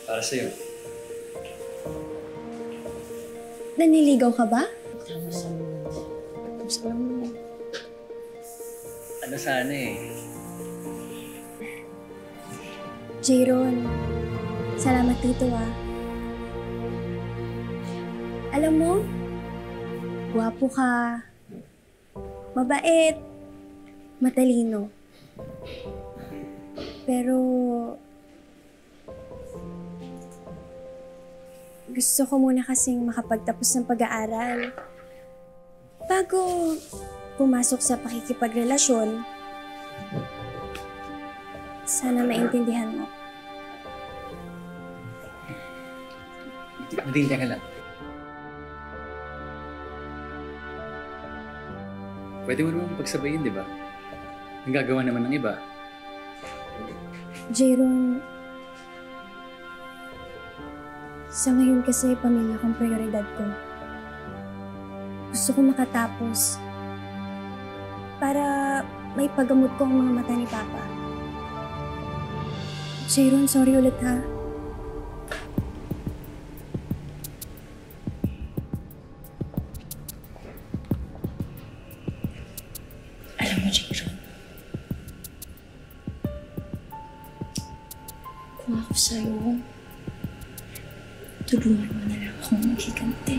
Para sa'yo. Naniligaw ka ba? Ano sana eh. Jayron, salamat dito ah. Alam mo, gwapo ka, mabait, matalino. Pero gusto ko muna kasing makapagtapos ng pag-aaral bago pumasok sa pakikipagrelasyon. Sana maintindihan mo. Natindihan ka lang. Pwede mo naman pagsabayin, di ba? Ang gagawa naman ng iba. Jayron, sa ngayon kasi pamilya kong prioridad ko. Gusto ko makatapos para may paggamot ko ang mga mata ni Papa. Jayron, sorry ulit ha. Alam mo, Jayron, kung ako sa'yo, tulungan mo na lang akong maghiganti.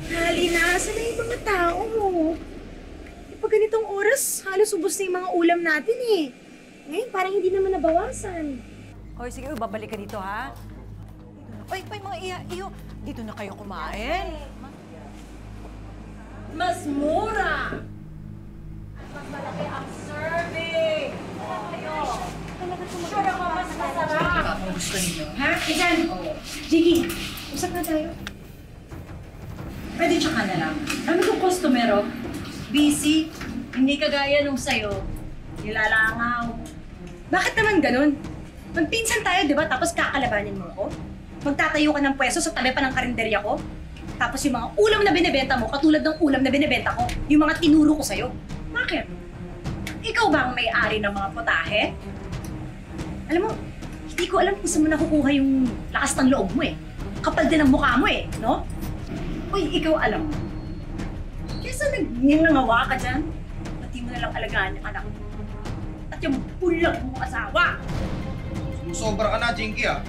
Halina, saan na yung mga tao? Pag ganitong oras, halos ubos na yung mga ulam natin eh. Ngayon, parang hindi naman nabawasan. Hoy, sige, babalik ka dito, ha? Oy, mga iyo, dito na kayo kumain. Mas mura! At mas malaki ang serving! Sure ako, mas masarap! Ang gusto niyo. Ha? Ikan! Jiggy, usap na tayo. Pwede tsaka na lang. Ano kong customer, oh? Busy. Hindi kagaya nung sa'yo. Nilalangaw. Bakit naman ganun? Magpinsan tayo, di ba? Tapos kakalabanin mo ako? Magtatayo ka ng pwesto sa tabi pa ng karinderya ko? Tapos yung mga ulam na binibenta mo, katulad ng ulam na binibenta ko, yung mga tinuro ko sa'yo. Bakit? Ikaw ba ang may-ari ng mga potahe? Alam mo, hindi ko alam kung saan mo nakukuha yung lakas ng loob mo eh. Kapal din ang mukha mo eh, no? Uy, ikaw alam mo. Kesa nag-ningangawa ka dyan, pati mo nalang alagaan yung anak mo. At yung bulag mong asawa. Sumusobra ka na, Jinky ah.